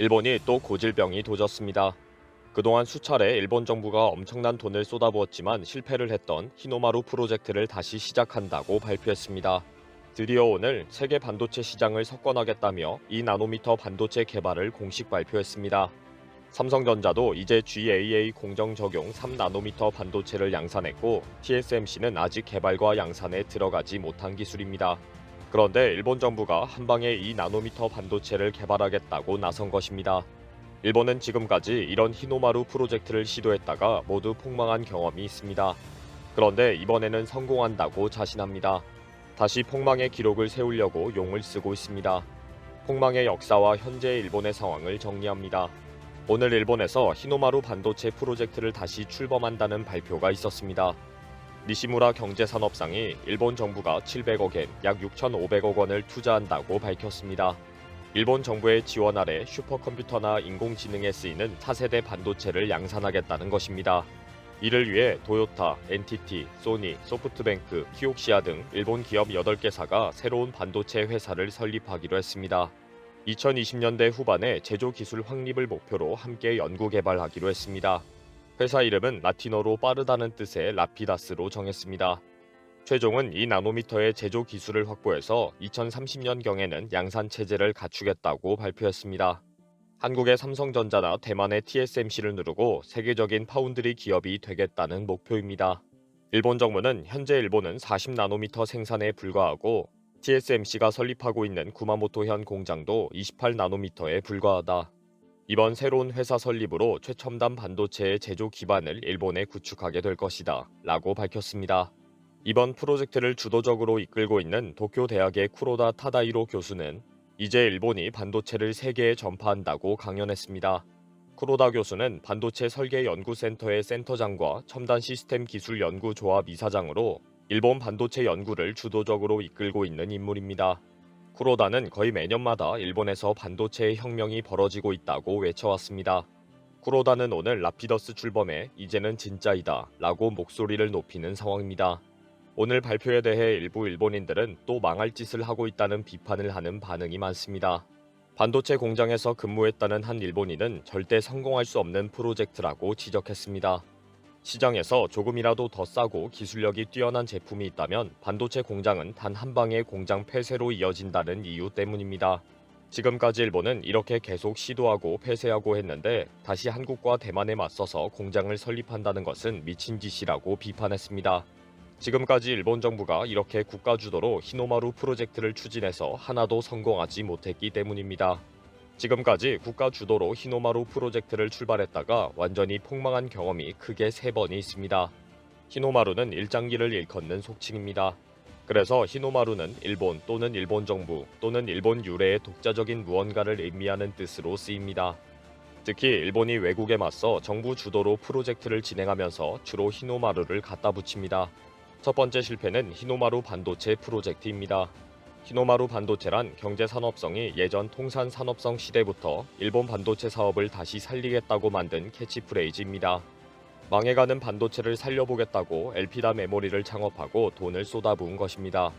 일본이 또 고질병이 도졌습니다. 그동안 수차례 일본 정부가 엄청난 돈을 쏟아부었지만 실패를 했던 히노마루 프로젝트를 다시 시작한다고 발표했습니다. 드디어 오늘 세계 반도체 시장을 석권하겠다며 2나노미터 반도체 개발을 공식 발표했습니다. 삼성전자도 이제 GAA 공정 적용 3나노미터 반도체를 양산했고 TSMC는 아직 개발과 양산에 들어가지 못한 기술입니다. 그런데 일본 정부가 한방에 2나노미터 반도체를 개발하겠다고 나선 것입니다. 일본은 지금까지 이런 히노마루 프로젝트를 시도했다가 모두 폭망한 경험이 있습니다. 그런데 이번에는 성공한다고 자신합니다. 다시 폭망의 기록을 세우려고 용을 쓰고 있습니다. 폭망의 역사와 현재 일본의 상황을 정리합니다. 오늘 일본에서 히노마루 반도체 프로젝트를 다시 출범한다는 발표가 있었습니다. 니시무라 경제산업상이 일본 정부가 700억 엔, 약 6,500억 원을 투자한다고 밝혔습니다. 일본 정부의 지원 아래 슈퍼컴퓨터나 인공지능에 쓰이는 차세대 반도체를 양산하겠다는 것입니다. 이를 위해 도요타, NTT, 소니, 소프트뱅크, 키옥시아 등 일본 기업 8개사가 새로운 반도체 회사를 설립하기로 했습니다. 2020년대 후반에 제조 기술 확립을 목표로 함께 연구 개발하기로 했습니다. 회사 이름은 라틴어로 빠르다는 뜻의 라피다스로 정했습니다. 최종은 2나노미터의 제조 기술을 확보해서 2030년경에는 양산 체제를 갖추겠다고 발표했습니다. 한국의 삼성전자나 대만의 TSMC를 누르고 세계적인 파운드리 기업이 되겠다는 목표입니다. 일본 정부는 현재 일본은 40나노미터 생산에 불과하고 TSMC가 설립하고 있는 구마모토현 공장도 28나노미터에 불과하다. 이번 새로운 회사 설립으로 최첨단 반도체의 제조 기반을 일본에 구축하게 될 것이다 라고 밝혔습니다. 이번 프로젝트를 주도적으로 이끌고 있는 도쿄 대학의 쿠로다 타다이로 교수는 이제 일본이 반도체를 세계에 전파한다고 강연했습니다. 쿠로다 교수는 반도체 설계 연구센터의 센터장과 첨단 시스템 기술 연구 조합 이사장으로 일본 반도체 연구를 주도적으로 이끌고 있는 인물입니다. 쿠로다는 거의 매년마다 일본에서 반도체의 혁명이 벌어지고 있다고 외쳐왔습니다. 쿠로다는 오늘 라피더스 출범해 이제는 진짜이다 라고 목소리를 높이는 상황입니다. 오늘 발표에 대해 일부 일본인들은 또 망할 짓을 하고 있다는 비판을 하는 반응이 많습니다. 반도체 공장에서 근무했다는 한 일본인은 절대 성공할 수 없는 프로젝트라고 지적했습니다. 시장에서 조금이라도 더 싸고 기술력이 뛰어난 제품이 있다면 반도체 공장은 단 한 방의 공장 폐쇄로 이어진다는 이유 때문입니다. 지금까지 일본은 이렇게 계속 시도하고 폐쇄하고 했는데 다시 한국과 대만에 맞서서 공장을 설립한다는 것은 미친 짓이라고 비판했습니다. 지금까지 일본 정부가 이렇게 국가 주도로 히노마루 프로젝트를 추진해서 하나도 성공하지 못했기 때문입니다. 지금까지 국가 주도로 히노마루 프로젝트를 출발했다가 완전히 폭망한 경험이 크게 3번이 있습니다. 히노마루는 일장기를 일컫는 속칭입니다. 그래서 히노마루는 일본 또는 일본 정부 또는 일본 유래의 독자적인 무언가를 의미하는 뜻으로 쓰입니다. 특히 일본이 외국에 맞서 정부 주도로 프로젝트를 진행하면서 주로 히노마루를 갖다 붙입니다. 첫 번째 실패는 히노마루 반도체 프로젝트입니다. 히노마루 반도체란 경제산업성이 예전 통산산업성 시대부터 일본 반도체 사업을 다시 살리겠다고 만든 캐치프레이즈입니다. 망해가는 반도체를 살려보겠다고 엘피다 메모리를 창업하고 돈을 쏟아부은 것입니다.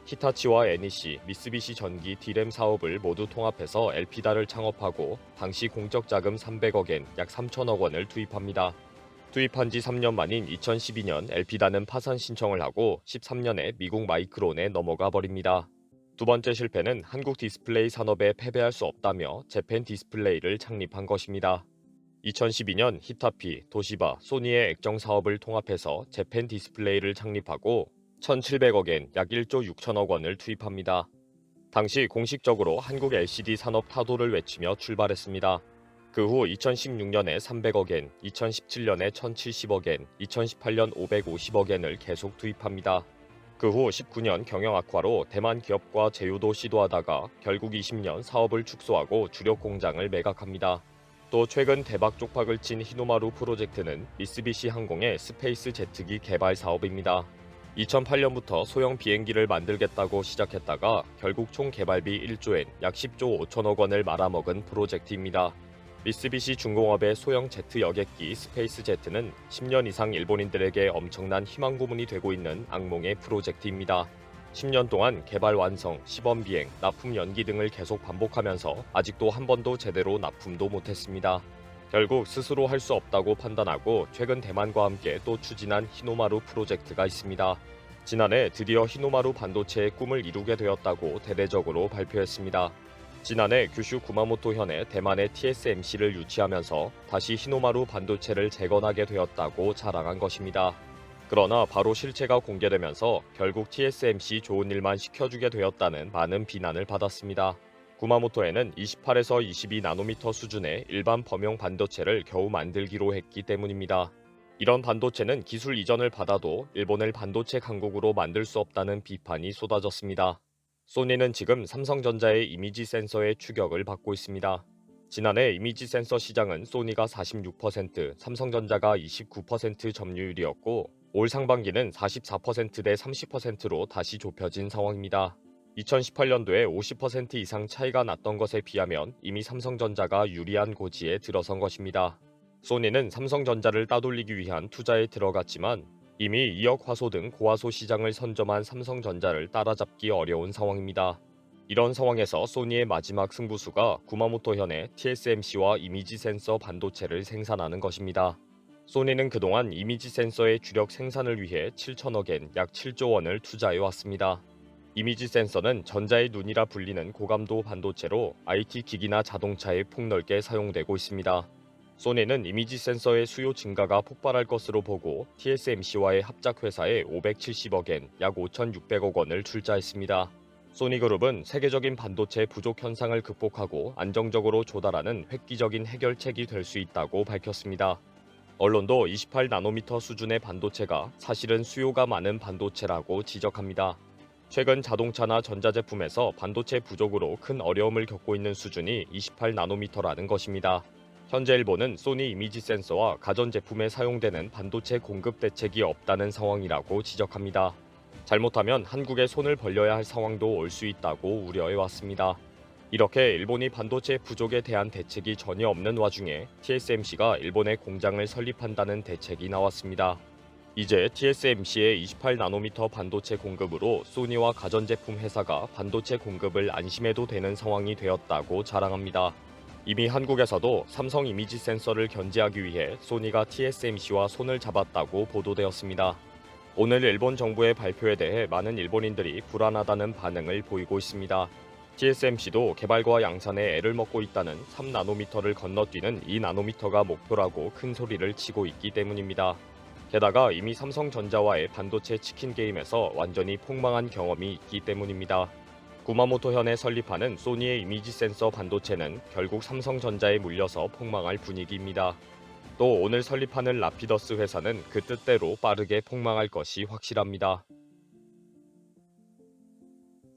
히타치와 NEC, 미쓰비시 전기 D램 사업을 모두 통합해서 엘피다를 창업하고 당시 공적 자금 300억 엔, 약 3천억 원을 투입합니다. 투입한 지 3년 만인 2012년 엘피다는 파산 신청을 하고 13년에 미국 마이크론에 넘어가 버립니다. 두 번째 실패는 한국 디스플레이 산업에 패배할 수 없다며 재팬 디스플레이를 창립한 것입니다. 2012년 히타피, 도시바, 소니의 액정 사업을 통합해서 재팬 디스플레이를 창립하고 1,700억 엔, 약 1조 6천억 원을 투입합니다. 당시 공식적으로 한국 LCD 산업 타도를 외치며 출발했습니다. 그 후 2016년에 300억 엔, 2017년에 1,070억 엔, 2018년 550억 엔을 계속 투입합니다. 그 후 19년 경영 악화로 대만 기업과 제휴도 시도하다가 결국 20년 사업을 축소하고 주력 공장을 매각합니다. 또 최근 대박 쪽박을 친 히노마루 프로젝트는 미쓰비시 항공의 스페이스 제트기 개발 사업입니다. 2008년부터 소형 비행기를 만들겠다고 시작했다가 결국 총 개발비 1조 엔, 약 10조 5천억 원을 말아먹은 프로젝트입니다. 미쓰비시 중공업의 소형 제트 여객기 스페이스 제트는 10년 이상 일본인들에게 엄청난 희망 고문이 되고 있는 악몽의 프로젝트입니다. 10년 동안 개발 완성, 시범 비행, 납품 연기 등을 계속 반복하면서 아직도 한 번도 제대로 납품도 못했습니다. 결국 스스로 할 수 없다고 판단하고 최근 대만과 함께 또 추진한 히노마루 프로젝트가 있습니다. 지난해 드디어 히노마루 반도체의 꿈을 이루게 되었다고 대대적으로 발표했습니다. 지난해 규슈 구마모토현에 대만의 TSMC를 유치하면서 다시 히노마루 반도체를 재건하게 되었다고 자랑한 것입니다. 그러나 바로 실체가 공개되면서 결국 TSMC 좋은 일만 시켜주게 되었다는 많은 비난을 받았습니다. 구마모토에는 28에서 22나노미터 수준의 일반 범용 반도체를 겨우 만들기로 했기 때문입니다. 이런 반도체는 기술 이전을 받아도 일본을 반도체 강국으로 만들 수 없다는 비판이 쏟아졌습니다. 소니는 지금 삼성전자의 이미지 센서의 추격을 받고 있습니다. 지난해 이미지 센서 시장은 소니가 46%, 삼성전자가 29% 점유율이었고 올 상반기는 44%대 30%로 다시 좁혀진 상황입니다. 2018년도에 50% 이상 차이가 났던 것에 비하면 이미 삼성전자가 유리한 고지에 들어선 것입니다. 소니는 삼성전자를 따돌리기 위한 투자에 들어갔지만 이미 2억 화소 등 고화소 시장을 선점한 삼성전자를 따라잡기 어려운 상황입니다. 이런 상황에서 소니의 마지막 승부수가 구마모토현의 TSMC와 이미지 센서 반도체를 생산하는 것입니다. 소니는 그동안 이미지 센서의 주력 생산을 위해 7천억엔 약 7조 원을 투자해 왔습니다. 이미지 센서는 전자의 눈이라 불리는 고감도 반도체로 IT 기기나 자동차에 폭넓게 사용되고 있습니다. 소니는 이미지 센서의 수요 증가가 폭발할 것으로 보고 TSMC와의 합작 회사에 570억엔 약 5,600억 원을 출자했습니다. 소니그룹은 세계적인 반도체 부족 현상을 극복하고 안정적으로 조달하는 획기적인 해결책이 될 수 있다고 밝혔습니다. 언론도 28나노미터 수준의 반도체가 사실은 수요가 많은 반도체라고 지적합니다. 최근 자동차나 전자제품에서 반도체 부족으로 큰 어려움을 겪고 있는 수준이 28나노미터라는 것입니다. 현재 일본은 소니 이미지 센서와 가전제품에 사용되는 반도체 공급 대책이 없다는 상황이라고 지적합니다. 잘못하면 한국에 손을 벌려야 할 상황도 올 수 있다고 우려해 왔습니다. 이렇게 일본이 반도체 부족에 대한 대책이 전혀 없는 와중에 TSMC가 일본에 공장을 설립한다는 대책이 나왔습니다. 이제 TSMC의 28나노미터 반도체 공급으로 소니와 가전제품 회사가 반도체 공급을 안심해도 되는 상황이 되었다고 자랑합니다. 이미 한국에서도 삼성 이미지 센서를 견제하기 위해 소니가 TSMC와 손을 잡았다고 보도되었습니다. 오늘 일본 정부의 발표에 대해 많은 일본인들이 불안하다는 반응을 보이고 있습니다. TSMC도 개발과 양산에 애를 먹고 있다는 3나노미터를 건너뛰는 2나노미터가 목표라고 큰 소리를 치고 있기 때문입니다. 게다가 이미 삼성전자와의 반도체 치킨 게임에서 완전히 폭망한 경험이 있기 때문입니다. 구마모토현에 설립하는 소니의 이미지 센서 반도체는 결국 삼성전자에 물려서 폭망할 분위기입니다. 또 오늘 설립하는 라피더스 회사는 그 뜻대로 빠르게 폭망할 것이 확실합니다.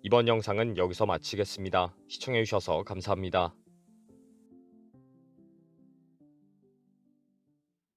이번 영상은 여기서 마치겠습니다. 시청해주셔서 감사합니다.